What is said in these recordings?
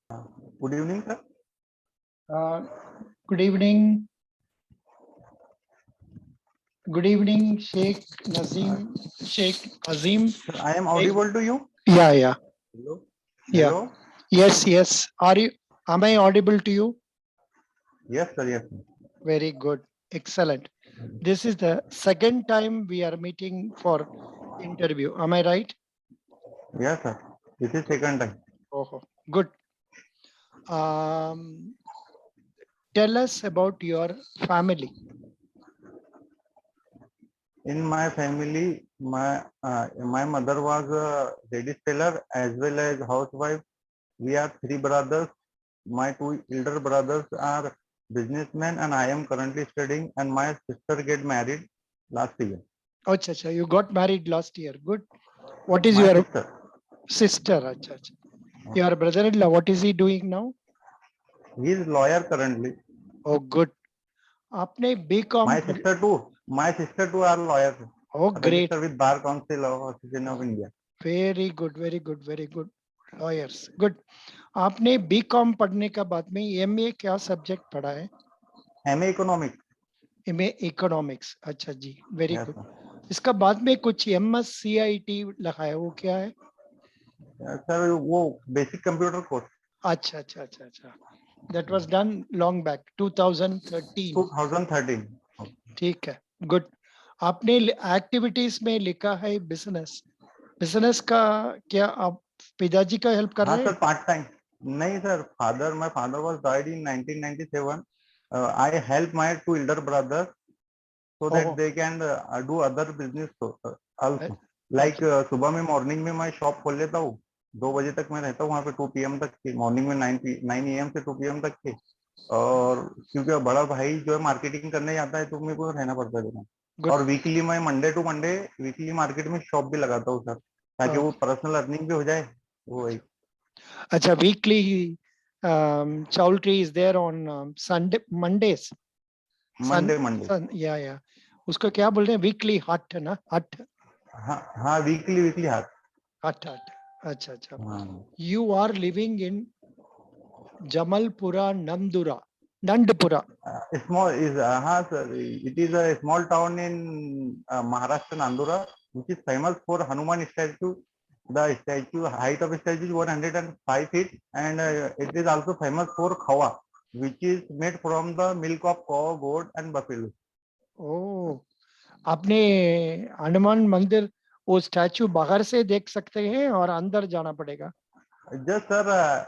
Good evening, sir. Good evening. Good evening, Sheikh Nazim, Sheikh Azim. Sir, I am audible to you. Yeah. Hello. Yeah. Hello. Yes. Am I audible to you? Yes, sir. Yes. Sir. Very good. Excellent. This is the second time we are meeting for interview. Am I right? Yes, sir. This is second time. Oh, good. Tell us about your family. In my family, my mother was a ladies tailor as well as housewife. We are three brothers. My two elder brothers are businessmen, and I am currently studying. And my sister get married last year. Acha, you got married last year. Good. What is My your sister? Acha. Your brother-in-law, what is he doing now? He is lawyer currently. Oh, good. आपने B.Com. My sister too are lawyers. Oh, great. Registered with Bar Council of Association of India. Very good. Lawyers. Good. आपने B.Com पढ़ने का बाद में MA क्या subject पढ़ा है? MA Economics. MA Economics. अच्छा जी. Very Yes, good. sir. इसका बाद में कुछ MS CIT लगा है, वो क्या है? सर वो बेसिक कंप्यूटर कोर्स. अच्छा. That was done long back, 2013. 2013. ठीक है. Good. आपने एक्टिविटीज में लिखा है बिजनेस का क्या आप पिताजी का हेल्प कर रहे हैं? हाँ सर, पार्ट टाइम. नहीं sir, my father was died in 1997. I help my two elder brothers so that they can do other business also. Like सुबह में मॉर्निंग में मैं शॉप खोल लेता हूँ. 2 बजे तक मैं रहता हूँ वहाँ पे 2 PM तक की. मॉर्निंग में 9 AM से 2 PM तक की. और क्योंकि बड़ा भाई जो है मार्केटिंग करने जाता है तो मेरे को रहना पड़ता है. और वीकली मैं Monday to Monday weekly market में शॉप भी लगाता हूँ सर, ताकि वो पर्सनल अर्निंग भी हो जाए. वो अच्छा, weekly Chowdhury is there on Sunday, Mondays. Monday. या उसको क्या बोल रहे हैं? वीकली हट है ना? हट. हाँ वीकली हट. अच्छा. You are living in Jamalpura, Nandpura. Small is हाँ sir, it is a small town in Maharashtra, Nandura, which is famous for Hanuman statue. The height of the statue is 105 feet, and it is also famous for khawa, which is made from the milk of cow, goat, and buffalo. Oh, आपने हनुमान मंदिर वो statue बाहर से देख सकते हैं और अंदर जाना पड़ेगा? Just sir,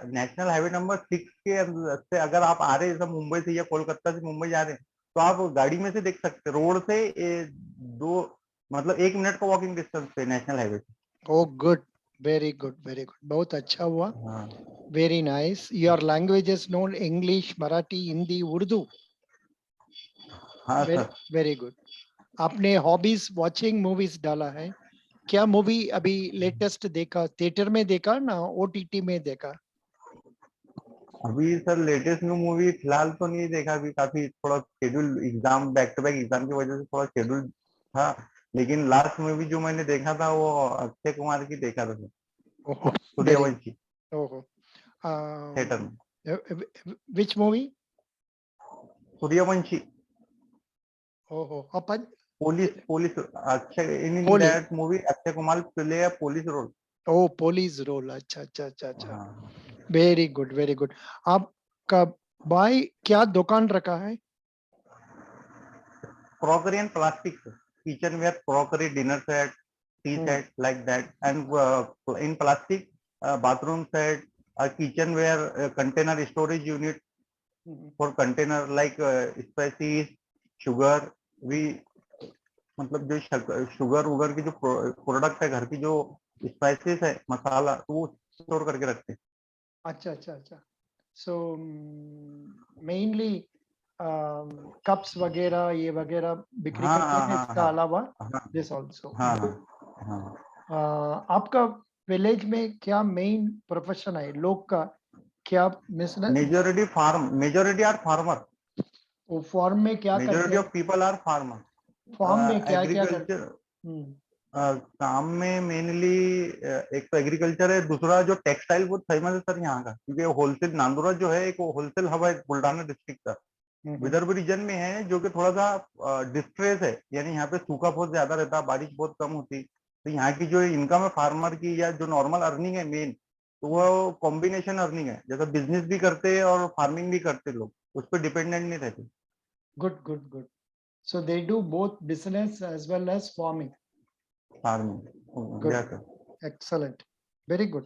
national highway number 6 के से अगर आप आ रहे हैं मुंबई से या कोलकाता से मुंबई जा रहे हैं तो आप गाड़ी में से देख सकते हैं. रोड से 1 मिनट का वॉकिंग डिस्टेंस पे नेशनल हाईवे पे. Oh, good. Very good. बहुत अच्छा हुआ. Very nice. Your languages known English, Marathi, Hindi, Urdu. हाँ सर. Very good. आपने हॉबीज वॉचिंग मूवीज डाला है. क्या मूवी अभी लेटेस्ट देखा? थिएटर में देखा ना OTT में देखा? अभी सर लेटेस्ट न्यू मूवी फिलहाल तो नहीं देखा. अभी काफी थोड़ा schedule exam back to back exam की वजह से थोड़ा शेड्यूल था. लेकिन लास्ट मूवी जो मैंने देखा था वो अक्षय कुमार की देखा था सर, सूर्यवंशी. थिएटर में. Which movie? Suryavanshi. Upon police Akshay, in that movie Akshay Kumar play a police role. Oh, police role. अच्छा. Very good. आपका भाई क्या दुकान रखा है? Crockery and plastics, kitchenware, crockery, dinner set, tea set, like that. And in plastic, bathroom set, kitchenware, container storage unit for container, like spices, sugar. We मतलब जो sugar वुगर की जो प्रोडक्ट है, घर की जो स्पाइसेस है, मसाला, तो वो स्टोर करके रखते हैं. अच्छा. सो मेनली कप्स वगैरह ये वगैरह बिक्री करते हैं. इसका अलावा दिस आल्सो. आपका विलेज में क्या मेन प्रोफेशन है लोग का? क्या मेजॉरिटी आर फार्मर. वो फार्म में क्या करते हैं? Majority of people are farmer. Farm में क्या एग्रीकल्चर. काम में मेनली एक तो एग्रीकल्चर है, दूसरा जो टेक्सटाइल बहुत फेमस है सर यहाँ का, क्योंकि होलसेल नांदुरा जो है एक होलसेल हब है बुल्ढाना डिस्ट्रिक्ट का, विदर्भ रीजन में है, जो कि थोड़ा सा डिस्ट्रेस है, यानी यहाँ पे सूखा बहुत ज्यादा रहता है, बारिश बहुत कम होती, तो यहाँ की जो इनकम है फार्मर की या जो नॉर्मल अर्निंग है मेन, तो वो कॉम्बिनेशन अर्निंग है, जैसे बिजनेस भी करते हैं और फार्मिंग भी करते लोग, उस पर डिपेंडेंट नहीं रहते। Good, good, good. So they do both business as well as farming. Farming Good. या sir. Excellent. Very good.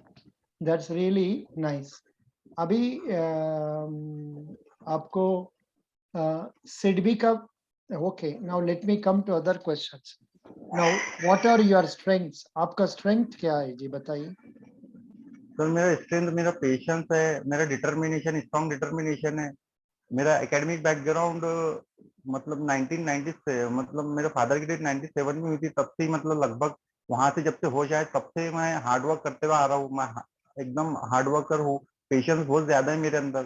That's really nice. अभी आपको सिडबी का okay. Now let me come to other questions. Now what are your strengths? आपका strength क्या है जी बताइए? Sir मेरा strength मेरा पेशेंस है, मेरा डिटर्मिनेशन स्ट्रॉन्ग डिटर्मिनेशन है, मेरा एकेडमिक बैकग्राउंड मतलब 1990 से, मतलब मेरे फादर की डेट 97 में हुई थी, तब से ही मतलब लगभग वहां से जब से होश आए तब से मैं हार्ड वर्क करते हुए आ रहा हूँ, मैं एकदम हार्ड वर्कर हूँ, पेशेंस बहुत ज्यादा है मेरे अंदर,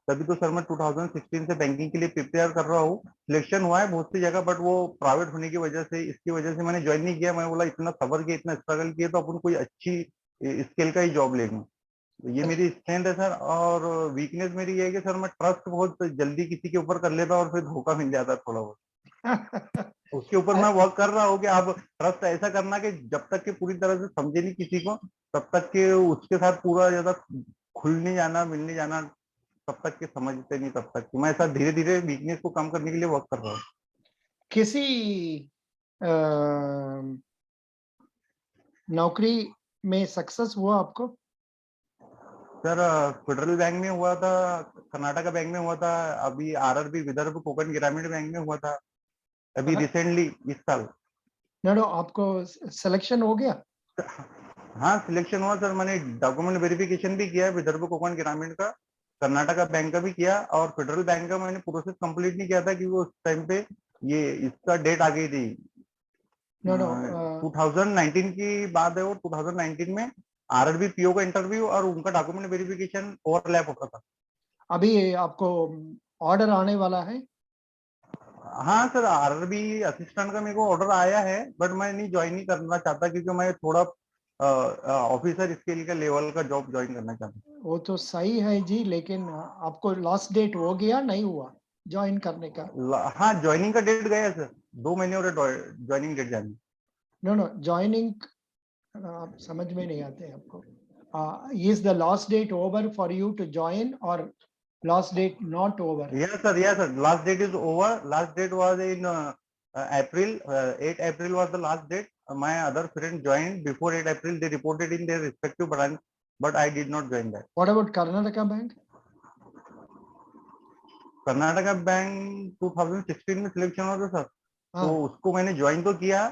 तभी तो सर मैं 2016 से बैंकिंग के लिए प्रिपेयर कर रहा हूँ, सिलेक्शन हुआ है बहुत सी जगह, बट वो प्राइवेट होने की वजह से, इसकी वजह से मैंने ज्वाइन नहीं किया, मैं बोला इतना सबर किया इतना स्ट्रगल किया तो अपन कोई अच्छी स्केल का ही जॉब लेंगे, तो ये मेरी स्ट्रेंथ है सर, और वीकनेस मेरी ये है कि सर मैं ट्रस्ट बहुत जल्दी किसी के ऊपर कर लेता और फिर धोखा मिल जाता है थोड़ा बहुत, उसके ऊपर मैं वर्क कर रहा हूँ कि आप ट्रस्ट ऐसा करना कि जब तक कि पूरी तरह से समझे नहीं किसी को, तब तक के उसके साथ पूरा ज्यादा खुलने जाना मिलने जाना, तब तक के समझते नहीं, तब तक मैं ऐसा धीरे धीरे वीकनेस को कम करने के लिए वर्क कर रहा हूँ। किसी नौकरी में सक्सेस हुआ आपको? सर फेडरल बैंक में हुआ था, कर्नाटका बैंक में हुआ था, अभी आरआरबी विदर्भ कोकण ग्रामीण बैंक में हुआ था, अभी रिसेंटली इस साल। नो आपको सिलेक्शन हो गया? हाँ सिलेक्शन हुआ सर, मैंने डॉक्यूमेंट वेरिफिकेशन भी किया है, विदर्भ कोकण ग्रामीण का, कर्नाटका बैंक का भी किया, और फेडरल बैंक का मैंने प्रोसेस कंप्लीट नहीं किया था क्योंकि उस टाइम पे ये इसका डेट आ गई थी, नो 2019 की बात है वो, 2019 में आरआरबी पीओ का इंटरव्यू और उनका डॉक्यूमेंट वेरिफिकेशन ओवरलैप होता था। अभी आपको ऑर्डर आने वाला है? हाँ सर आरआरबी असिस्टेंट का मेरे को ऑर्डर आया है, बट मैं नहीं ज्वाइन नहीं करना चाहता क्योंकि मैं थोड़ा ऑफिसर स्केल का लेवल का जॉब ज्वाइन करना चाहता हूँ। वो तो सही है जी, लेकिन आपको लास्ट डेट हो गया नहीं हुआ ज्वाइन करने का? हाँ ज्वाइनिंग का डेट गया है सर, 2 महीने हो रहे ज्वाइनिंग डेट जाने। नो ज्वाइनिंग आप समझ में नहीं आते आपको। Is the last date over for you to join और last date not over? yes sir, last date is over, last date was in April, 8 April was the last date, my other friend joined before 8 April, they reported in their respective branch, but I did not join that. What about Karnataka bank? Karnataka bank 2016 में selection हुआ था sir, तो हाँ उसको मैंने join तो किया,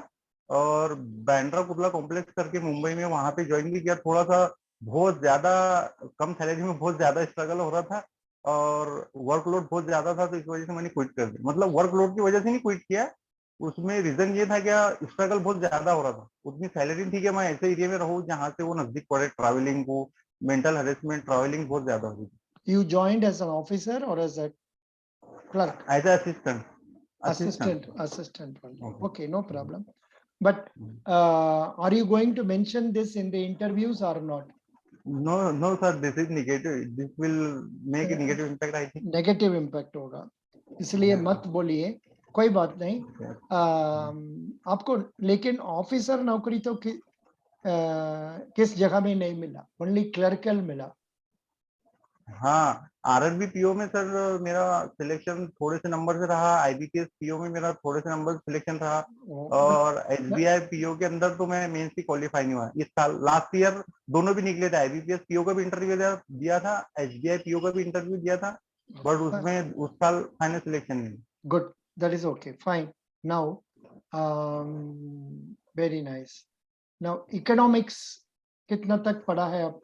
और बैंड्रा कुर्ला कॉम्प्लेक्स करके मुंबई में वहां पे ज्वाइन भी किया, थोड़ा सा बहुत ज्यादा कम सैलरी में बहुत ज्यादा स्ट्रगल हो रहा था, और वर्कलोड बहुत ज्यादा था, तो इस वजह से मैंने क्विट कर दिया, मतलब वर्कलोड की वजह से नहीं क्विट किया, उसमें रीजन ये था क्या, स्ट्रगल बहुत ज्यादा हो रहा था, उतनी सैलरी थी कि मैं ऐसे एरिया में रहूं जहाँ से वो नजदीक पड़े, ट्रैवलिंग को, मेंटल हेरेसमेंट, ट्रैवलिंग बहुत ज्यादा हो रही थी। You joined as an officer और as a clerk? As assistant. Assistant only. Okay, no problem. But are you going to mention this in the interviews or not? No sir, this is negative, this will make a negative impact I think. Negative impact होगा, इसलिए मत बोलिए, कोई बात नहीं। आपको लेकिन officer नौकरी तो किस जगह में नहीं मिला, ओनली क्लर्कल मिला। हाँ आरआरबी पीओ में सर मेरा सिलेक्शन थोड़े से नंबर से रहा, आईबीपीएस पीओ में मेरा थोड़े से नंबर सिलेक्शन रहा, और एसबीआई पीओ के अंदर तो मैं मेंस की क्वालिफाई नहीं हुआ इस साल, लास्ट ईयर दोनों भी निकले थे, आईबीपीएस पीओ का भी इंटरव्यू दिया था, एसबीआई पीओ का भी इंटरव्यू दिया था, बट उसमें उस साल फाइनल सिलेक्शन नहीं। Good, that is okay, fine. Now very nice. Now economics कितना तक पढ़ा है, आप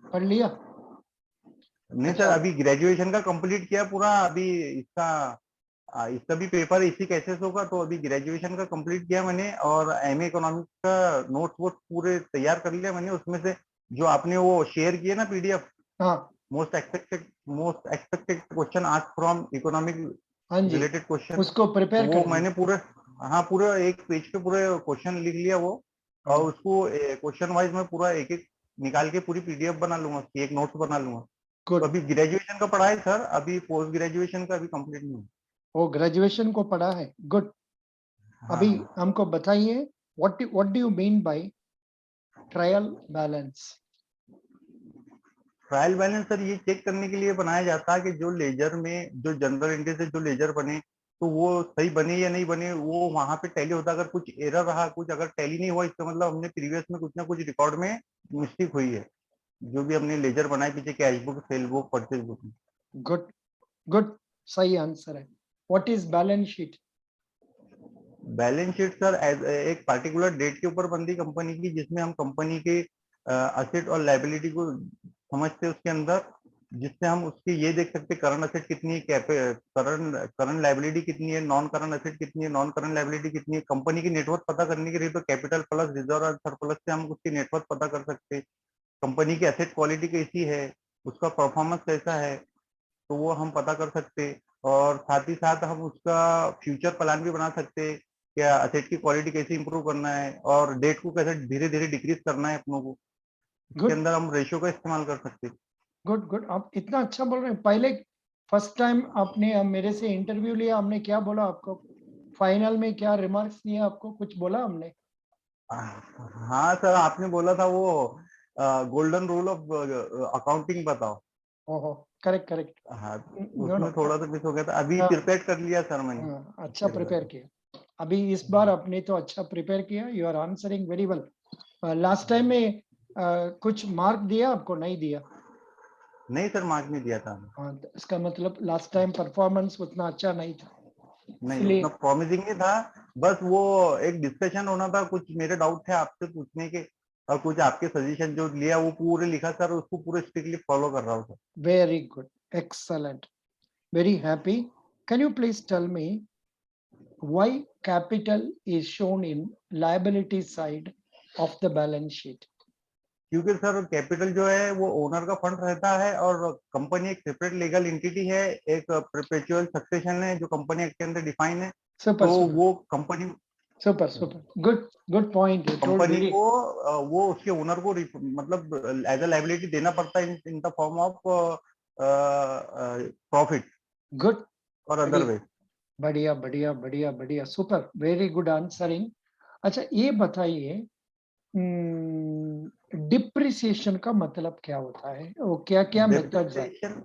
पढ़ लिया? नहीं सर अभी ग्रेजुएशन का कंप्लीट किया पूरा, अभी इसका भी पेपर इसी कैसेस होगा, तो अभी ग्रेजुएशन का कंप्लीट किया मैंने, और एमए इकोनॉमिक्स का नोट्स वोट पूरे तैयार कर लिया मैंने, उसमें से जो आपने वो शेयर किए ना पीडीएफ, हाँ most expected question asked from economic हाँ जी, रिलेटेड क्वेश्चन, उसको तो प्रिपेयर वो कर मैंने लिया। पूरे, हाँ पूरे एक पेज पे पूरे क्वेश्चन लिख लिया वो, और उसको क्वेश्चन वाइज मैं पूरा एक एक निकाल के पूरी पीडीएफ बना लूंगा, एक नोट्स बना लूंगा। तो गुड। अभी ग्रेजुएशन का पढ़ा है सर, अभी पोस्ट ग्रेजुएशन का अभी कंप्लीट नहीं हुआ। वो ग्रेजुएशन को पढ़ा है, गुड। हाँ अभी हमको बताइए what do you mean by trial balance? Trial balance sir ये चेक करने के लिए बनाया जाता है कि जो लेजर में जो जनरल एंट्री से जो लेजर बने तो वो सही बने या नहीं बने, वो वहां पे टैली होता है। अगर कुछ एरर रहा, कुछ अगर टैली नहीं हुआ, इसका मतलब हमने प्रीवियस में कुछ ना कुछ रिकॉर्ड में मिस्टेक हुई है, जो भी हमने लेजर बनाए पीछे cash book, cell book, purchase book में। गुड गुड, सही आंसर है। What is balance sheet? Balance sheet sir एक पार्टिकुलर डेट के ऊपर बनती कंपनी की, जिसमें हम कंपनी के असेट और लायबिलिटी को समझते हैं उसके अंदर, जिससे हम उसके ये देख सकते हैं करंट असेट कितनी है, करंट लायबिलिटी कितनी है, नॉन करंट असेट कितनी है, नॉन करंट लायबिलिटी कितनी है। कंपनी की नेटवर्थ पता करने के लिए तो कैपिटल प्लस रिजर्व और सरप्लस से हम उसकी नेटवर्थ पता कर सकते हैं। कंपनी की एसेट क्वालिटी कैसी है, उसका परफॉर्मेंस कैसा है, तो वो हम पता कर सकते हैं। और साथ ही साथ हम उसका फ्यूचर प्लान भी बना सकते हैं, क्या असेट की क्वालिटी कैसे इंप्रूव करना है और डेट को कैसे धीरे धीरे डिक्रीज करना है अपनों को। इसके गुड अंदर हम रेशियो का इस्तेमाल कर सकते हैं। गुड गुड, आप इतना अच्छा बोल रहे हैं। पहले फर्स्ट टाइम आपने मेरे से इंटरव्यू लिया, हमने क्या बोला आपको? फाइनल में क्या रिमार्क्स दिया आपको, कुछ बोला हमने? हाँ सर, आपने बोला था वो गोल्डन रूल ऑफ अकाउंटिंग बताओ। ओहो, करेक्ट करेक्ट। हाँ, नो नो, उसमें थोड़ा सा मिस हो गया था, अभी प्रिपेयर कर लिया सर मैंने। अच्छा प्रिपेयर किया। अभी इस बार आपने तो अच्छा प्रिपेयर किया, you are answering very well. Last time में कुछ मार्क दिया आपको, नहीं दिया? नहीं सर, मार्क नहीं दिया था। हाँ, तो इसका मतलब लास्ट टाइम परफॉर्मेंस उतना अच्छा नहीं था, नहीं, उतना इसलिए। प्रॉमिसिंग नहीं था। बस वो एक डिस्कशन होना था, कुछ मेरे डाउट थे आपसे पूछने के, और कुछ आपके सजेशन जो लिया वो पूरे लिखा सर, उसको पूरे स्ट्रिक्टली फॉलो कर रहा हूँ sir. Very good, excellent, very happy. Can you please tell me why capital is shown in liability side of the balance sheet? क्योंकि सर कैपिटल जो है वो ओनर का फंड रहता है, और कंपनी एक सेपरेट लीगल एंटिटी है, एक परपेचुअल सक्सेशन है जो कंपनी एक्ट के अंदर डिफाइन है। Super, तो super, वो company super, super. Good point. You told company very को वो उसके ओनर को मतलब एज अ लाइबिलिटी देना पड़ता है in the form of profit good. और अदर बढ़िया वे। बढ़िया बढ़िया बढ़िया बढ़िया, सुपर, वेरी गुड आंसरिंग। अच्छा ये बताइए, डिप्रिसिएशन का मतलब क्या होता है, वो क्या क्या मेथड्स है? डेप्रिसिएशन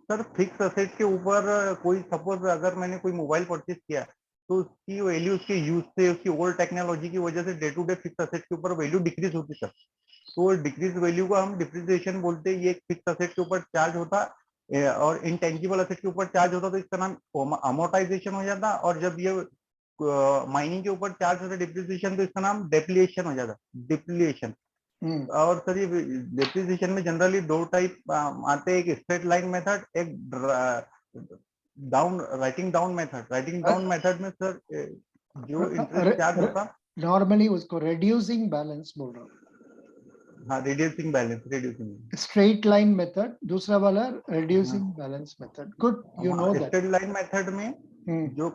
सर फिक्स असेट के ऊपर कोई सपोज अगर मैंने कोई मोबाइल परचेज किया, तो उसकी वैल्यू उसके यूज से, उसकी ओल्ड टेक्नोलॉजी की वजह से day to day fix asset के ऊपर वैल्यू डिक्रीज होती सर। तो डिक्रीज वैल्यू को हम डिप्रिसिएशन बोलते हैं। ये एक फिक्स असेट के ऊपर चार्ज होता और इंटेंजिबल असेट के ऊपर चार्ज होता, तो इसका नाम अमोर्टाइजेशन हो जाता। और जब ये माइनिंग के ऊपर चार्ज होता डिप्रिसिएशन, तो इसका नाम डेप्रिएशन हो जाता, डिप्रिएशन। हम्म, और सर ये डेप्रिसिएशन में जनरली दो टाइप आते हैं, एक स्ट्रेट लाइन मेथड, एक down writing down method. Writing down method में सर जो इंटरेस्ट चार्ज होता, नॉर्मली उसको रिड्यूसिंग बैलेंस बोल रहा हूँ। हाँ reducing balance, reducing. Straight line method, दूसरा वाला हाँ, reducing balance method. Good, you know that. Straight line method में जो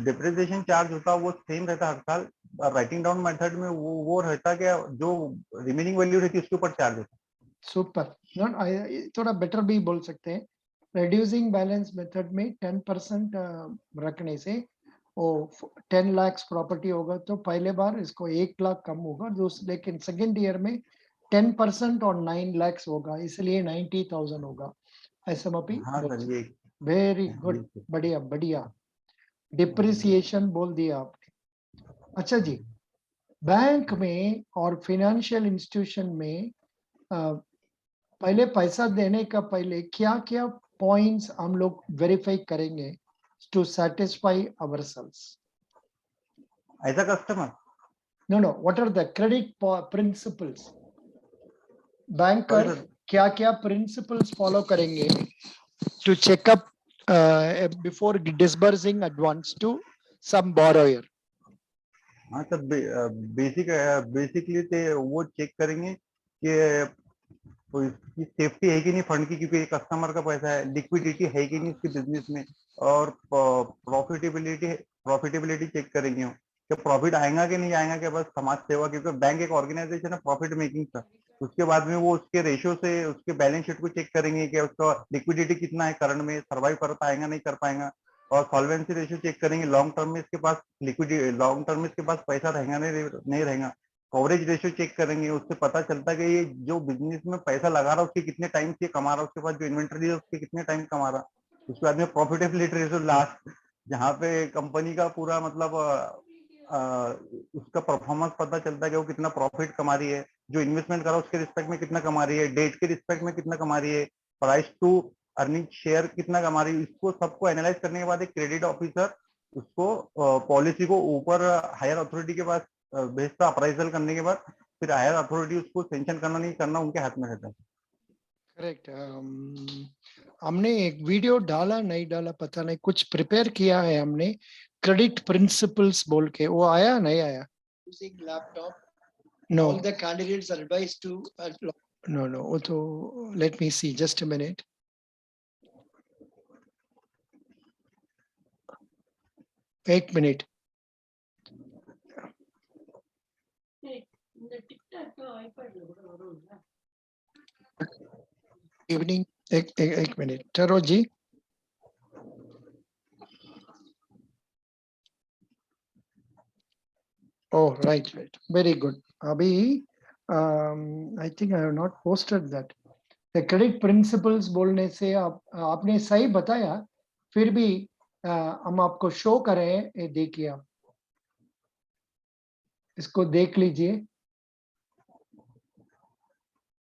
डिप्रिसिएशन चार्ज होता है वो सेम रहता हर साल। राइटिंग डाउन मेथड में वो रहता क्या, जो रिमेनिंग वैल्यू रहती है उसके ऊपर चार्ज होता सुपर, नॉट थोड़ा बेटर भी बोल सकते हैं। रिड्यूसिंग बैलेंस मेथड में 10% रखने से वो 10 लाख प्रॉपर्टी होगा, तो पहले बार इसको 1 लाख कम होगा, लेकिन सेकेंड ईयर में 10% और 9 लाख होगा, इसलिए 90,000 होगा, ऐसा मैं भी है। हाँ बोल सर, सकते। वेरी गुड, बढ़िया बढ़िया। डिप्रिसिएशन बोल दिया आपने। अच्छा जी, बैंक में और फाइनेंशियल इंस्टीट्यूशन में पहले पैसा देने का पहले क्या क्या पॉइंट्स हम लोग वेरीफाई करेंगे टू सेटिस्फाई आवरसेल्व्स? ऐसा customer. No, what are the credit principles? Sorry banker sir. क्या क्या प्रिंसिपल्स फॉलो करेंगे to checkup before disbursing advance to some borrower? हाँ सर, बेसिकली तो वो चेक करेंगे कि तो इसकी सेफ्टी है कि नहीं फंड की, क्योंकि कस्टमर का पैसा है, लिक्विडिटी है कि नहीं इसके बिजनेस में, और प्रॉफिटेबिलिटी चेक करेंगे। कि प्रॉफिट आएगा कि नहीं आएगा, कि बस समाज सेवा, क्योंकि बैंक एक ऑर्गेनाइजेशन है प्रॉफिट मेकिंग का। उसके बाद में वो उसके रेशियो से उसके बैलेंस शीट को चेक करेंगे कि उसका लिक्विडिटी कितना है, करंट में सर्वाइव कर पाएगा नहीं कर पाएगा, और सॉल्वेंसी रेशियो चेक करेंगे, लॉन्ग टर्म में इसके पास लिक्विडिटी, लॉन्ग टर्म में इसके पास पैसा रहेगा नहीं रहेगा, कवरेज रेशियो चेक करेंगे। उससे पता चलता है कि ये जो बिजनेस में पैसा लगा रहा है उसके कितने टाइम से कमा रहा है, उसके पास जो इन्वेंटरी है उसके कितने टाइम कमा रहा है। उसके बाद में प्रॉफिटेबिलिटी रेशियो लास्ट, जहाँ पे कंपनी का पूरा मतलब उसका परफॉर्मेंस पता चलता है कि वो कितना प्रॉफिट कमा रही है, जो इन्वेस्टमेंट करा उसके रिस्पेक्ट में कितना कमा रही है, डेट के रिस्पेक्ट में कितना कमा रही है, प्राइस टू अर्निंग शेयर कितना कमा रही है। इसको सबको एनालाइज करने के बाद एक क्रेडिट ऑफिसर उसको पॉलिसी को ऊपर हायर अथॉरिटी के पास भेजता, अप्राइजल करने के बाद फिर हायर अथॉरिटी उसको सेंक्शन करना नहीं करना उनके हाथ में रहता है। करेक्ट। हमने एक वीडियो डाला नहीं डाला पता नहीं, कुछ प्रिपेयर किया है हमने, क्रेडिट प्रिंसिपल्स बोल के, वो आया नहीं आया? Using laptop, no all the candidates are advised to no no, वो तो let me see, just a minute. एक मिनट। इवनिंग, एक मिनट ठहरो जी। Oh, right, very good. Abhi, I think I have not posted that. The credit principles बोलने से आपने सही बताया, फिर भी हम आपको शो करें, ये देखिए आप इसको देख लीजिए।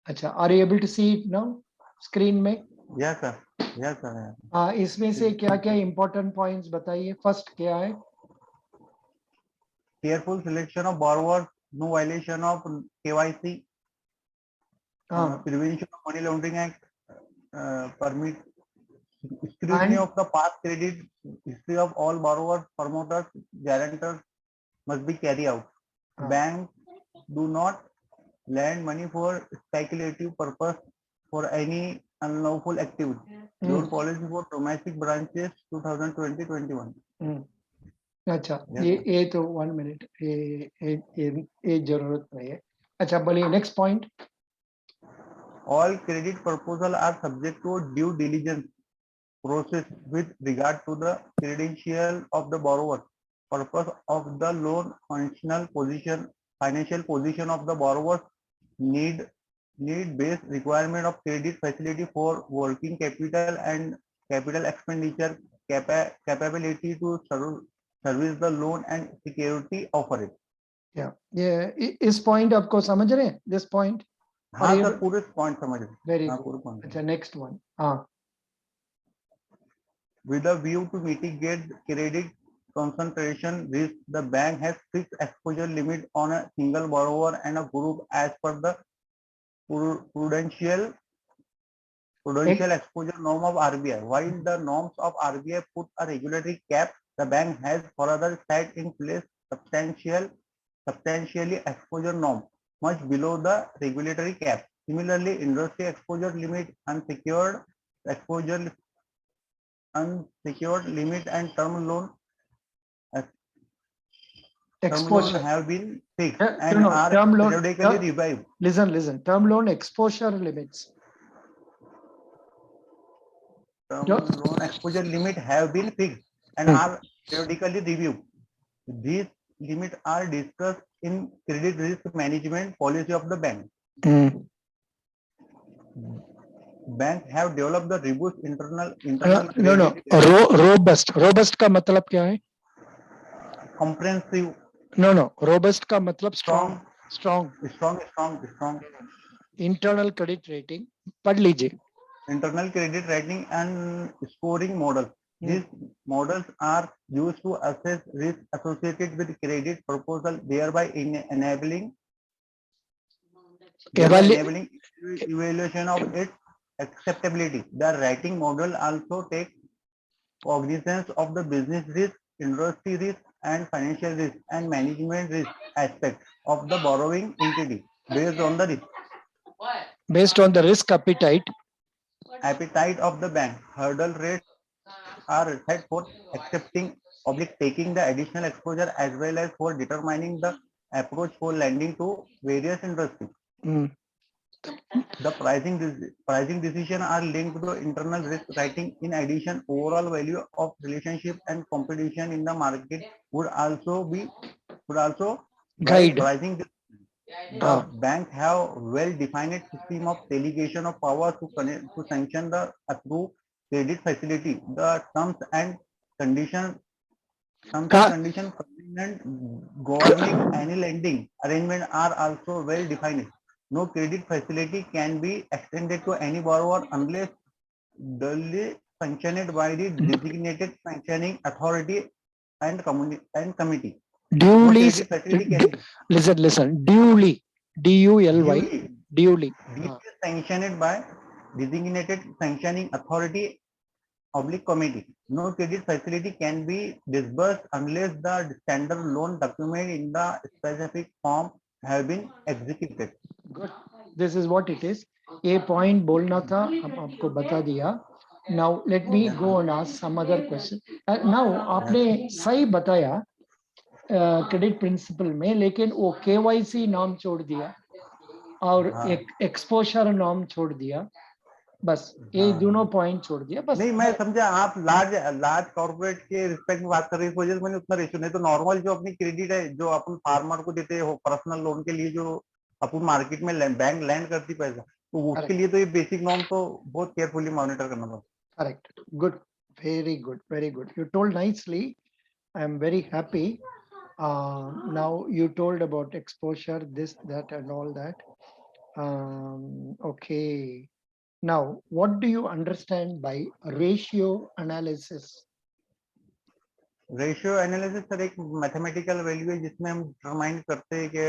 अच्छा, are you able to see it now screen में? Yes sir, yes sir. इसमें से क्या क्या इंपॉर्टेंट पॉइंट्स बताइए। फर्स्ट क्या है? Careful selection of borrowers, no violation of KYC, prevention of money laundering act, permit scrutiny of the past credit history of all borrowers, promoters, guarantors must be carried out. Banks do not lend money for speculative purpose for any unlawful activity. Loan policy for domestic branches 2020-21. अच्छा, ये तो 1 minute, ये जरूरत नहीं है। अच्छा बोलिए, next point. All credit proposals are subject to due diligence process with regard to the credential of the borrower, purpose of the loan, financial position of the borrower, need-based requirement of credit facility for working capital and capital expenditure, capability to service the loan and security offered. ये इस point आपको समझ रहे हैं? This point? हाँ sir, पूरे point समझ रहे हैं। वेरी हाँ, गुड। पूरे पॉइंट। अच्छा, नेक्स्ट वन। हाँ, with a view to mitigate credit concentration risk, the bank has fixed exposure limit on a single borrower and a group as per the prudential exposure norm of RBI. While the norms of RBI put a regulatory cap, the bank has further set in place substantially exposure norm much below the regulatory cap. Similarly, industry exposure limit, unsecured limit and term loan exposure have been fixed Yeah, and no, are term loan- periodically term- revived. listen, term loan exposure limits. Term Yeah. loan exposure limit have been fixed and are periodically reviewed. These limits are discussed in credit risk management policy of the bank. Bank have developed the robust internal No, robust का मतलब क्या है? comprehensive. No, robust का मतलब strong. Internal credit rating पढ़ लीजिए। Internal credit rating and scoring model. These models are used to assess risk associated with credit proposal, thereby enabling evaluation of its acceptability. The rating model also takes cognizance of the business risk, industry risk, and financial risk and management risk aspect of the borrowing entity based on the risk appetite of the bank. Hurdle rates are set for accepting oblique taking the additional exposure as well as for determining the approach for lending to various industries. Hmm. The pricing decision are linked to internal risk rating. In addition, overall value of relationship and competition in the market would also guide Guide. pricing. The Ah. bank have well-defined system of delegation of power to sanction the approved credit facility. The terms and conditions governing any lending arrangement are also well defined. No credit facility can be extended to any borrower unless duly sanctioned by the designated sanctioning authority and committee. No Duly. credit facility can be Listen. Duly. DULY. Duly. duly sanctioned by designated sanctioning authority oblique committee. No credit facility can be disbursed unless the standard loan document in the specific form have been executed. Good. This is what it is. A point बोलना था, हम आपको बता दिया. Now let me go and ask some other question. Now आपने सही बताया credit principal में, लेकिन वो KYC नाम छोड़ दिया और एक एक्सपोजर नाम छोड़ दिया. बस ये दोनों पॉइंट छोड़ दिया. बस नहीं, मैं समझा आप लार्ज कॉर्पोरेट के रिस्पेक्ट में बात कर रहे हैं, इस वजह से मैंने उतना रेशियो नहीं. तो नॉर्मल जो अपनी क्रेडिट है जो अपन फार्मर को देते हो पर्सनल लोन के लिए, जो अपन मार्केट में बैंक लैंड करती पैसा, तो उसके लिए तो ये बेसिक नॉर्म तो बहुत केयरफुली मॉनिटर करना पड़ता. Correct. Good. Very good. Very good. You told nicely. I am very happy. Now you told about exposure, this, that, and all that. Okay. Now, what do you understand by ratio analysis? Ratio analysis sir एक mathematical value है जिसमें हम determine करते हैं कि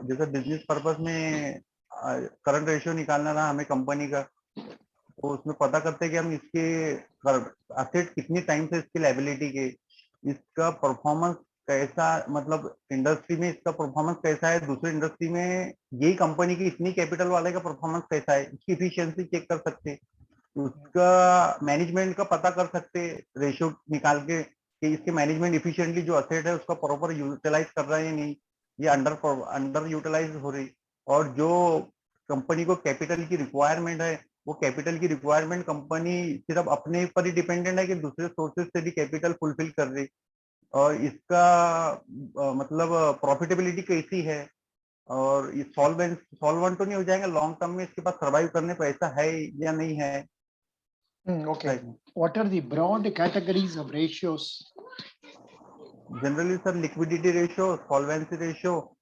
जैसे business purpose में current ratio निकालना रहा हमें कंपनी का, तो उसमें पता करते हैं कि हम इसके असेट कितनी टाइम से इसकी लायबिलिटी के, इसका परफॉर्मेंस कैसा, मतलब इंडस्ट्री में इसका परफॉर्मेंस कैसा है, दूसरी इंडस्ट्री में यही कंपनी की इतनी कैपिटल वाले का परफॉर्मेंस कैसा है, इसकी इफिशियंसी चेक कर सकते, उसका मैनेजमेंट का पता कर सकते रेशियो निकाल के कि इसके मैनेजमेंट इफिशिएंटली जो असेट है उसका प्रॉपर यूटिलाइज कर रहा है या नहीं, ये अंडर यूटिलाइज हो रही. और जो कंपनी को कैपिटल की रिक्वायरमेंट है, वो कैपिटल की रिक्वायरमेंट कंपनी सिर्फ अपने पर ही डिपेंडेंट है कि दूसरे सोर्सेज से भी कैपिटल फुलफिल कर रही, और इसका मतलब प्रॉफिटेबिलिटी कैसी है, और ये सॉल्वेंट तो नहीं हो जाएगा लॉन्ग टर्म में, इसके पास सर्वाइव करने पैसा है या नहीं है. Okay. What are the broad categories of ratios? Generally, sir, liquidity ratio, solvency ratio,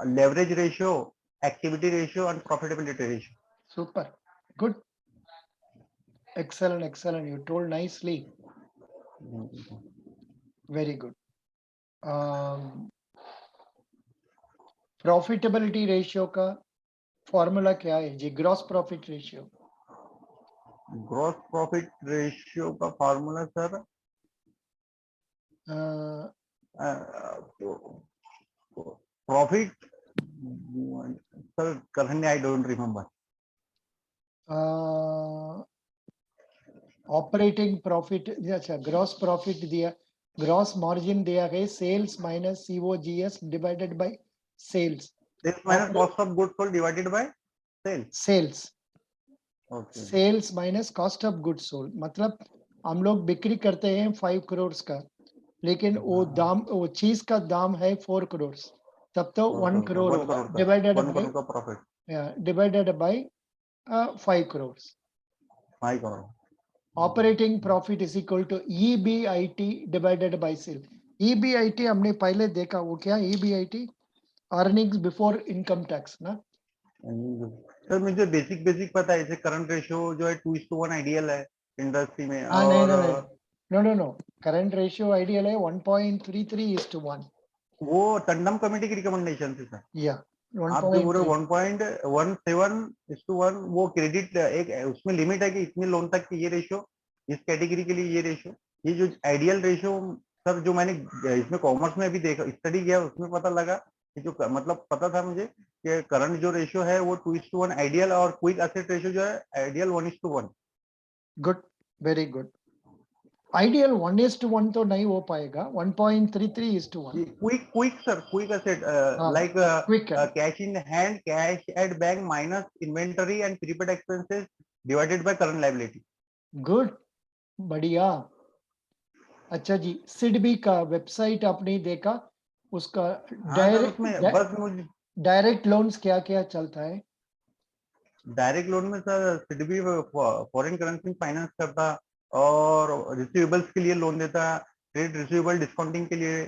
leverage ratio, activity ratio, and profitability ratio. Super. Good. Excellent. Excellent. You told nicely. Very good. Profitability ratio का formula क्या है जी? Gross profit ratio. Gross profit ratio का formula sir profit sir currently I don't remember. Operating profit, अच्छा gross profit दिया, gross margin दिया गया sales minus COGS divided by sales. Sales minus cost of goods sold divided by sales. Okay. Sales minus cost of goods sold, मतलब हम लोग बिक्री करते हैं 5 करोड़ का, लेकिन वो चीज का दाम है 4 करोड़, तब तो 1 करोड़ होगा divided by 5 crore. Operating profit is equal to EBIT divided by sale. EBIT हमने पहले देखा, वो क्या EBIT? Earnings before income tax ना. सर मुझे बेसिक पता है, जैसे करंट रेशियो जो है 2:1 आइडियल है इंडस्ट्री में. नो करंट रेशियो आइडियल है 1.33:1. वो टंडन कमेटी की रिकमेंडेशन थी सर. या आप जो बोल रहे 1.17:1, वो क्रेडिट एक उसमें लिमिट है कि इतने लोन तक की ये रेशियो, इस कैटेगरी के लिए ये रेशियो. ये जो आइडियल रेशियो सर जो मैंने इसमें कॉमर्स में भी देखा, स्टडी किया, उसमें पता लगा कि जो मतलब पता था मुझे कि करंट जो रेशियो है वो 2:1 आइडियल, और क्विक एसेट रेशियो जो है ideal 1:1. Good. Very good. Ideal 1:1 तो नहीं हो पाएगा, 1.33:1. Quick sir, quick asset हाँ, like quick है. cash in hand, cash at bank minus inventory and prepaid expenses divided by current liability. Good, बढ़िया. अच्छा जी, सिडबी का वेबसाइट आपने देखा, उसका हाँ सर, उसमें बस मुझे डायरेक्ट लोन्स क्या क्या चलता है? डायरेक्ट लोन में sir SIDBI foreign currency finance करता और रिसीवेबल्स के लिए लोन देता, ट्रेड रिसीवेबल डिस्काउंटिंग के लिए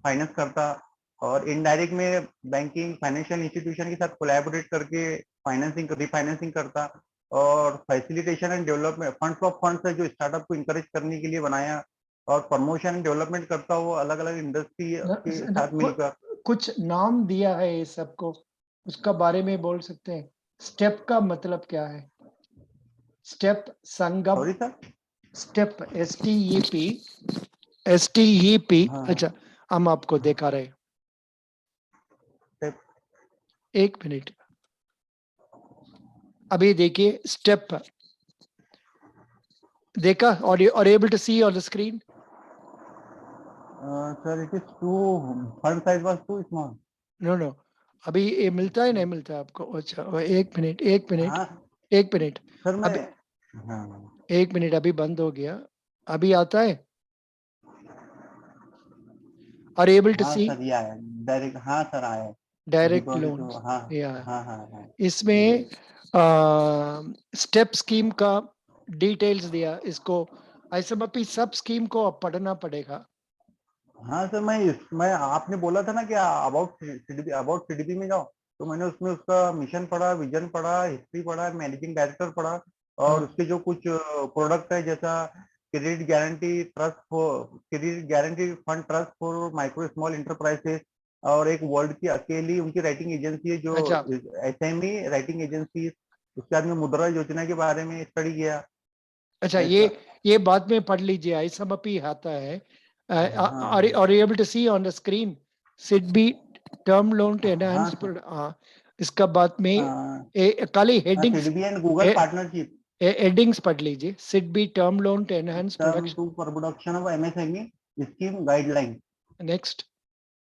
फाइनेंस करता और इनडायरेक्ट में बैंकिंग फाइनेंशियल इंस्टीट्यूशन के साथ कोलैबोरेट करके फाइनेंसिंग रिफाइनेंसिंग करता और facilitation and development funds of funds है जो स्टार्टअप को इंकरेज करने के लिए बनाया और प्रमोशन एंड डेवलपमेंट करता वो अलग अलग इंडस्ट्री के साथ मिलकर. कुछ नाम दिया है ये सबको, उसका बारे में बोल सकते हैं? स्टेप का मतलब क्या है? स्टेप संगम, सॉरी सर. Step STEP. हाँ. अच्छा, हम आपको दिखा रहे हैं. Step. एक मिनट, अभी देखिए स्टेप देखा, और able to see on the screen? Sir it is to fund size was too small. No, अभी ये मिलता है नहीं मिलता आपको? अच्छा, एक मिनट. हाँ सर मैं. अभी हाँ. एक मिनट, अभी बंद हो गया, अभी आता है? और एबल टू हाँ सी सर ये आया डायरेक्ट. हाँ सर आया है. Direct deposit. लोन्स. हाँ या हाँ हाँ हाँ. इसमें स्टेप स्कीम का डिटेल्स दिया, इसको ऐसे में सब स्कीम को अब पढ़ना पड़ेगा. हाँ सर मैं आपने बोला था ना कि अबाउट सीडीपी में जाओ तो मैंने उसमें उसका मिशन पढ़ा, विजन पढ़ा, हिस्ट्री पढ़ा, मैनेजिंग डायरेक्टर पढ़ा और हाँ. उसके जो कुछ प्रोडक्ट है जैसा credit guarantee fund trust for micro small enterprises और एक वर्ल्ड की अकेली उनकी राइटिंग एजेंसी है जो अच्छा. SME writing agency. उसके बाद में मुद्रा योजना के बारे में स्टडी किया. अच्छा, ऐसा. ये बाद में पढ़ लीजिए, ऐसा मपी आता है. हाँ और able to see on the screen SIDBI term loan to हाँ एनहांस. इसका बाद में हाँ. खाली headings, CDP and Google partnership headings पढ़ लीजिए. SIDBI term loan to enhance term production. to production of MSME scheme guideline. Next.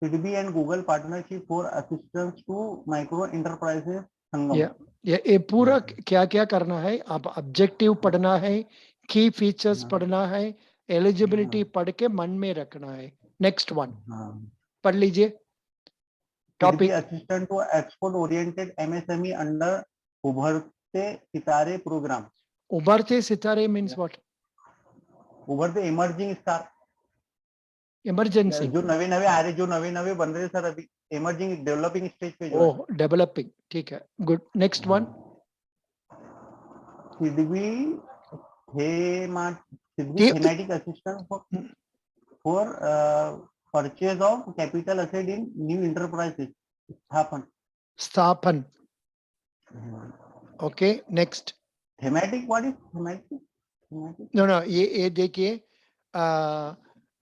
CDB and Google partnership for assistance to micro enterprises. संगम. ये पूरा क्या क्या करना है? आप ऑब्जेक्टिव पढ़ना है, की फीचर्स हाँ. पढ़ना है, एलिजिबिलिटी पढ़ के मन में रखना है. नेक्स्ट वन हाँ. पढ़ लीजिए. CDB topic assistant to export oriented MSME under उभरते सितारे प्रोग्राम. उभरते सितारे मीन्स व्हाट? उभरते इमर्जिंग स्टार इमरजेंसी. जो नवे आ रहे, जो नवे बन रहे सर अभी इमर्जिंग डेवलपिंग स्टेज पे जो है. ओह, डेवलपिंग, ठीक है, good. Next one. CDB thematic assistant for purchase of capital asset in new enterprises. स्थापन. Okay, next. Thematic, what is thematic? Thematic. No, ये देखिए,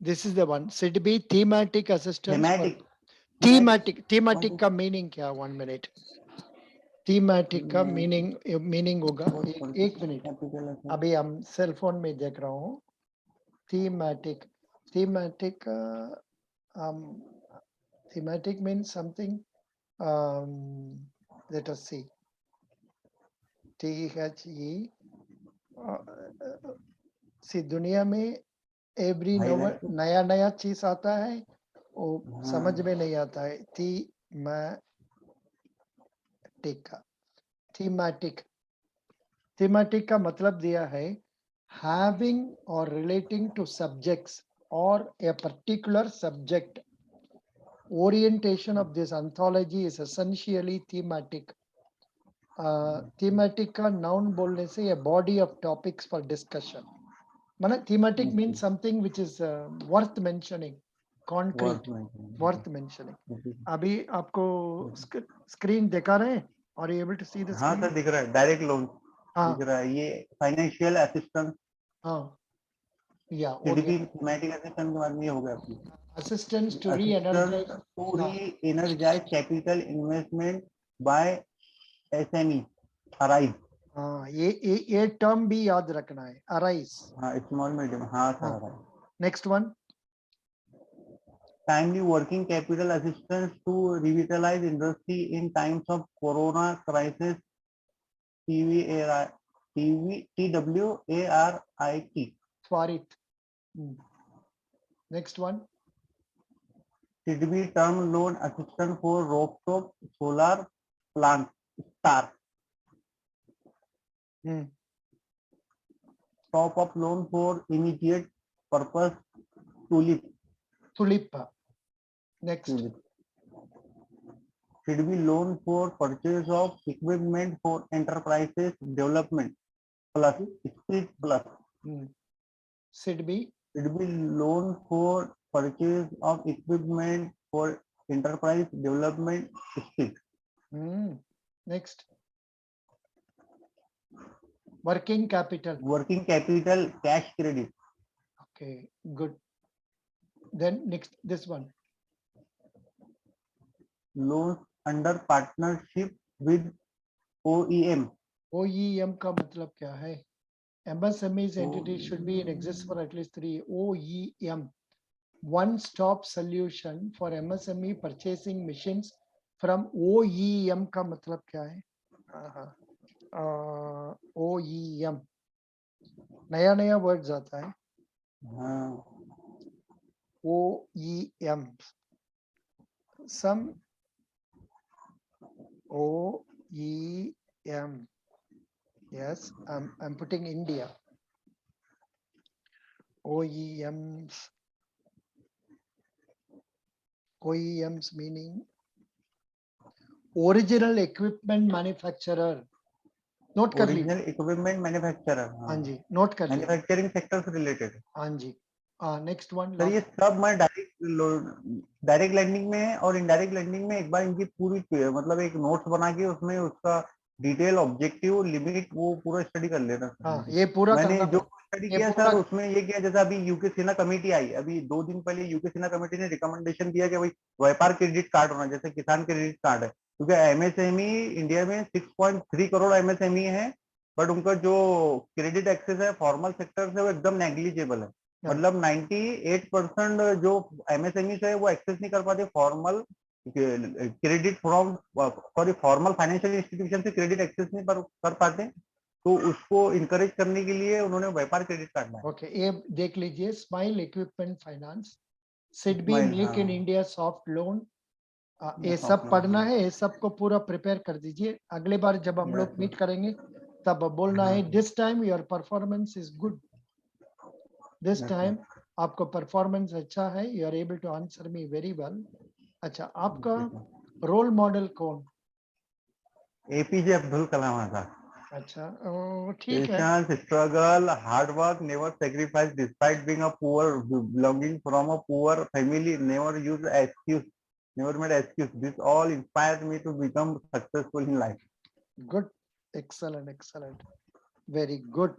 this is the one. SIDBI thematic assistance. Thematic का meaning क्या? 1 minute. Thematic का meaning होगा, एक minute. अभी हम सेल फोन में देख रहा हूँ. Thematic means something. Let us see. THE. सी दुनिया में एवरी नया चीज आता है, वो समझ में नहीं आता है. थीमेटिक का मतलब दिया है having or relating to subjects or a particular subject. Orientation of this anthology is essentially thematic. Thematic का noun बोलने से a body of topics for discussion. माना thematic means something which is worth mentioning, concrete, worth mentioning. अभी आपको screen दिखा रहे हैं? और able to see the screen? हाँ सर दिख रहा है. डायरेक्ट लोन दिख रहा है. ये फाइनेंशियल असिस्टेंस. हाँ, या CDB थीमेटिक असिस्टेंट के बाद में हो गया अपनी assistance to re-energize capital investment by SME. Arise. हाँ, ये टर्म भी याद रखना है, अराइज। हाँ स्मॉल मीडियम, हाँ हाँ। Sir. Next one, Timely working capital assistance to revitalize industry in times of corona crisis, TWARIT. स्वारित। Next one, SIDBI term loan assistance for rooftop solar plant, STAR. Top up loan for immediate purpose, TULIP. Tulip. Next, TULIP. SIDBI loan for purchase of equipment for enterprises development, plus SPRIT plus. SIDBI, SIDBI loan for purchase of equipment for enterprise development, SPRIT. Next, working capital. Working capital, cash credit. Okay, good. Then next, this one, Loans under partnership with OEM. OEM का मतलब क्या है? MSME's entity should be in existence for at least 3 OEM, one-stop solution for MSME purchasing machines from OEM का मतलब क्या है? OEM नया words आता है। हाँ, OEM, some OEM. Yes, I'm putting India. OEMs meaning original equipment manufacturer. Note कर लीजिए। Original equipment manufacturer. हाँ जी, नोट कर लीजिए। मैन्युफैक्चरिंग सेक्टर से रिलेटेड। हाँ जी। नेक्स्ट वन सर ये सब मैं डायरेक्ट लैंडिंग में है और इनडायरेक्ट लैंडिंग में एक बार इनकी पूरी मतलब एक नोट्स बना के उसमें उसका डिटेल ऑब्जेक्टिव लिमिट वो पूरा स्टडी कर लेना। हाँ, ये पूरा मैंने करना जो स्टडी किया सर उसमें ये किया, जैसे अभी यूके सिन्हा कमेटी आई, अभी 2 दिन पहले यूके सिन्हा कमेटी ने रिकमेंडेशन दिया कि भाई व्यापार क्रेडिट कार्ड होना, जैसे किसान क्रेडिट कार्ड है, क्योंकि एमएसएमई इंडिया में 6.3 करोड़ एमएसएमई है, बट उनका जो क्रेडिट एक्सेस है फॉर्मल सेक्टर से वो एकदम नेग्लिजिबल है। मतलब 98% जो एमएसएमई है वो एक्सेस नहीं कर पाते formal credit from formal financial institution से क्रेडिट एक्सेस नहीं कर पाते, तो उसको इनकरेज करने के लिए उन्होंने व्यापार क्रेडिट कार्ड लाया। ओके, ये देख लीजिए, smile equipment finance, SIDBI make in India soft loan, ये सब पढ़ना है, ये सब को पूरा प्रिपेयर कर दीजिए। अगले बार जब हम लोग मीट करेंगे तब बोलना है this time your performance is good, this time आपको परफॉर्मेंस अच्छा है, you are able to answer me very well. अच्छा, आपका रोल मॉडल कौन? एपीजे अब्दुल कलाम आजाद। अच्छा, ठीक है। Patience, struggle, hard work, never sacrifice despite being a poor, belonging from a poor family, never use excuse, never made excuse. This all inspired me to become successful in life. Good, excellent, excellent, very good.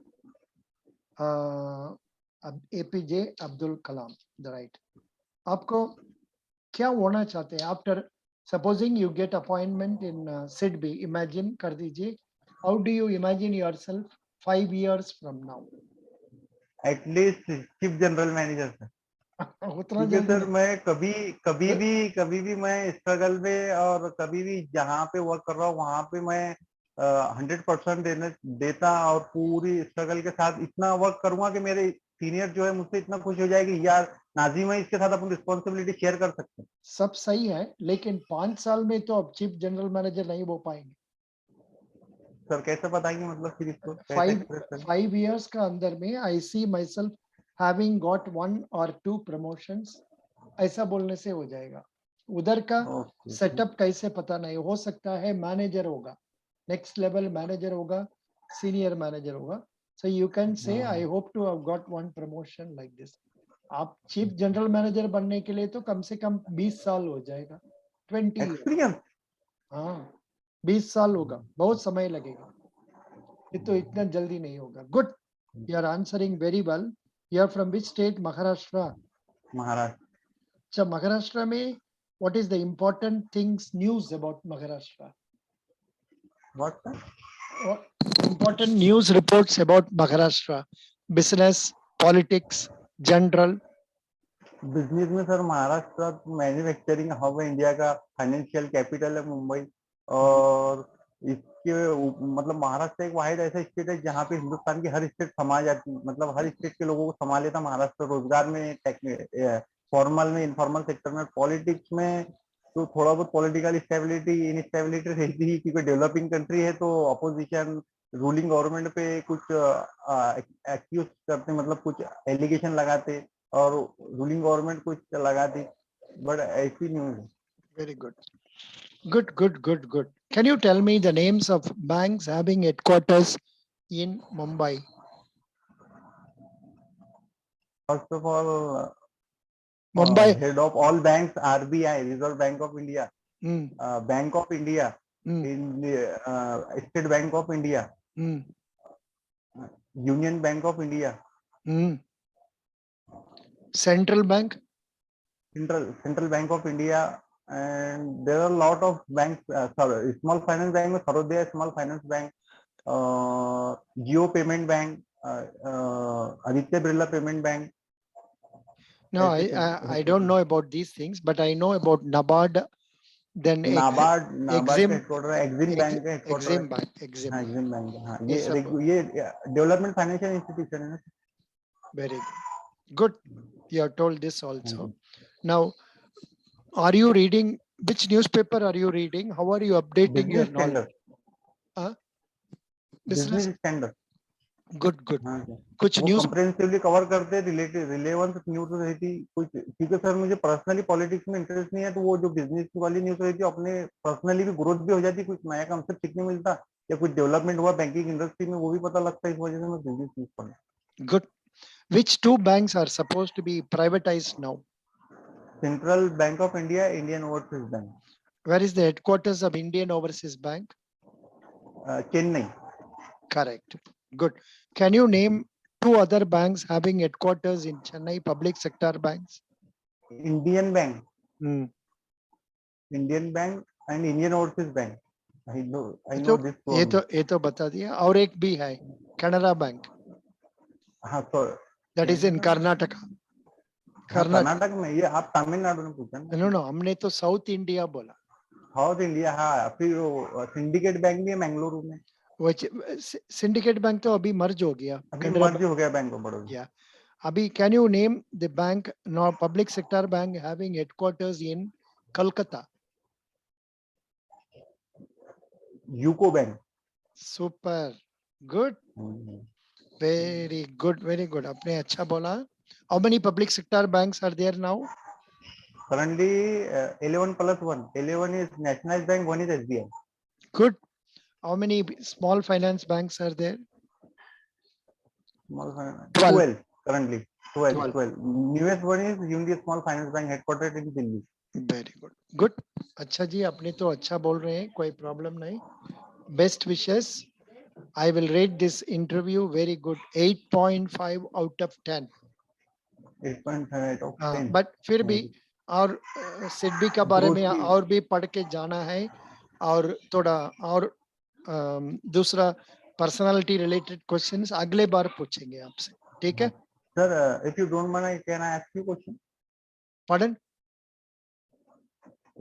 APJ Abdul Kalam, the right. आपको क्या होना चाहते हैं after supposing you get appointment in SIDBI? Imagine कर दीजिए, how do you imagine yourself 5 years from now? At least chief general manager sir. उतना क्योंकि जल्दी सर नहीं। मैं कभी भी मैं स्ट्रगल में और कभी भी जहाँ पे वर्क कर रहा हूँ वहां पे मैं 100% देता और पूरी स्ट्रगल के साथ इतना वर्क करूंगा कि मेरे सीनियर जो है मुझसे इतना खुश हो जाएगी, यार नाजिम है, इसके साथ अपन रिस्पॉन्सिबिलिटी शेयर कर सकते हैं। सब सही है, लेकिन 5 साल में तो अब चीफ जनरल मैनेजर नहीं हो पाएंगे। सर कैसे बताएंगे, मतलब फिर इसको 5 years का अंदर में I see myself having got 1 or 2 promotions, ऐसा बोलने से हो जाएगा। उधर का सेटअप कैसे पता नहीं, हो सकता है मैनेजर होगा, नेक्स्ट लेवल मैनेजर होगा, सीनियर मैनेजर होगा, so you can say I hope to have got 1 promotion like this. आप चीफ जनरल मैनेजर बनने के लिए तो कम से कम 20 साल हो जाएगा, 20 एक्सपीरियंस। हाँ, 20 साल होगा, बहुत समय लगेगा, ये तो इतना जल्दी नहीं होगा। Good, you are answering very well. You are from which state? Maharashtra. Maharashtra. अच्छा, महाराष्ट्र में what is the important things news about Maharashtra? What? important news reports about Maharashtra, business, politics, general. Business में सर महाराष्ट्र मैन्युफैक्चरिंग हब है India का, financial capital है मुंबई, और इसके मतलब महाराष्ट्र एक वाहिद ऐसा स्टेट है जहाँ पे हिंदुस्तान की हर स्टेट समा जाती, मतलब हर स्टेट के लोगों को समा लेता महाराष्ट्र। रोजगार में, फॉर्मल में, इनफॉर्मल सेक्टर में, पॉलिटिक्स में तो थोड़ा बहुत पॉलिटिकल स्टेबिलिटी इनस्टेबिलिटी रहती है, क्योंकि डेवलपिंग कंट्री है तो अपोजिशन रूलिंग गवर्नमेंट पे कुछ एक्यूज करते, मतलब कुछ एलिगेशन लगाते और रूलिंग गवर्नमेंट कुछ लगाती, बट ऐसी न्यूज है। Very good. Good. Can you tell me the names of banks having headquarters in Mumbai? First of all, Mumbai. head of all banks, RBI, Reserve Bank of India, Hmm. Bank of India, Hmm. in the State Bank of India, Hmm. Union Bank of India, Hmm. Central Bank. Central Bank of India, and there are a lot of banks. Sorry, small finance bank में Sarodaya Small Finance Bank, Jio Payment Bank, Aditya Birla Payment Bank. No, ऐसे I don't know about these things, but I know about NABARD. Then NABARD का Exim headquarter है, Exim bank का headquarter है। Exim Bank. Exim. हाँ, Exim bank, हाँ, ये सब- ये डेवलपमेंट फाइनेंशियल इंस्टीट्यूशन है ना। Very good. You have told this also. Now, are you reading? Which newspaper are you reading? How are you updating your business knowledge? Standard, Business. Business standard, Good. हाँ sir. कुछ वो news कंप्रेहेंसिवली cover करते, relevance news रहती कुछ, क्योंकि sir मुझे personally politics में interest नहीं है, तो वो जो बिजनेस वाली न्यूज रहती है अपने पर्सनली भी ग्रोथ भी हो जाती, कुछ नया कंसेप्ट सीखने मिलता, या कुछ डेवलपमेंट हुआ बैंकिंग इंडस्ट्री में वो भी पता लगता है, इस वजह से मैं बिजनेस न्यूज पढ़ता। good. Which two banks are supposed to be privatized now? Central bank of India, Indian overseas bank, Where is the headquarters of Indian Overseas Bank? Chennai. Correct. Good. Can you name two other banks having headquarters in Chennai, public sector banks? Indian bank, Hmm. Indian bank and Indian overseas bank. I ये know this ये तो बता दिया। और एक भी है, Canara bank, हाँ तो that is in Karnataka. हाँ, कर्नाटक कर्नाटक में, ये आप तमिलनाडु में पूछा ना। नो, हमने तो साउथ इंडिया बोला। साउथ इंडिया, हाँ, फिर वो सिंडिकेट बैंक भी है मंगलुरु में। वो सिंडिकेट बैंक तो अभी मर्ज हो गया, अभी मर्ज हो गया बैंक ऑफ बड़ौदा। या अभी can you name the bank, no public sector bank having headquarters in Calcutta? UCO bank. Super good, very good, आपने अच्छा बोला। How many public sector banks are there now? Currently 11 plus 1, 11 is nationalized bank, 1 is SBI. Good. How many small finance banks are there? Small finance, 12. 12 currently, 12. Newest one is Unity Small Finance Bank, headquartered in Delhi. Very good. अच्छा जी, आपने तो अच्छा बोल रहे हैं, कोई problem नहीं। Best wishes. I will rate this interview very good, 8.5 out of 10। 8.5 out of 10. But फिर भी और सिडबी का बारे में Growth की- और भी पढ़ के जाना है, और थोड़ा और दूसरा पर्सनालिटी रिलेटेड क्वेश्चंस अगले बार पूछेंगे आपसे, ठीक है? Sir, if you don't mind, can I ask you a question? Pardon?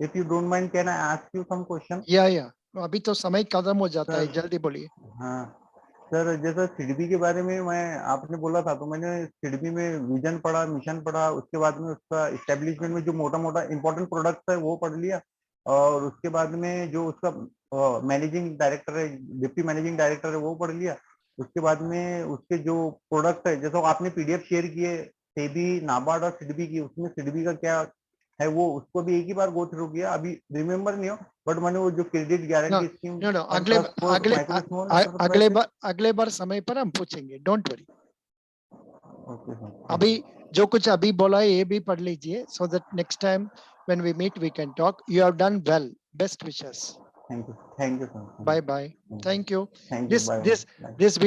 If you don't mind, can I ask you some question? या अभी तो समय खत्म हो जाता है, Sir, जल्दी बोलिए। हाँ सर, जैसा सिडबी के बारे में मैं आपने बोला था, तो मैंने सिडबी में विजन पढ़ा, मिशन पढ़ा, उसके बाद में उसका इस्टेब्लिशमेंट में जो मोटा मोटा इंपॉर्टेंट प्रोडक्ट है वो पढ़ लिया, और उसके बाद में जो उसका मैनेजिंग डायरेक्टर है, डिप्टी मैनेजिंग डायरेक्टर है, वो पढ़ लिया। उसके बाद में उसके जो प्रोडक्ट है, जैसे आपने पीडीएफ शेयर किए सेबी, नाबार्ड और सिडबी की, उसमें सिडबी का क्या है वो उसको भी एक ही बार गो थ्रू किया, अभी रिमेम्बर नहीं हो, बट मैंने वो जो क्रेडिट गारंटी स्कीम, नो अगले बार समय पर हम पूछेंगे, डोंट वरी। अभी जो कुछ अभी बोला है ये भी पढ़ लीजिए, so that next time when we meet we can talk. You have done well, best wishes. Thank you sir. Bye bye, thank you. Thank you. Bye. This video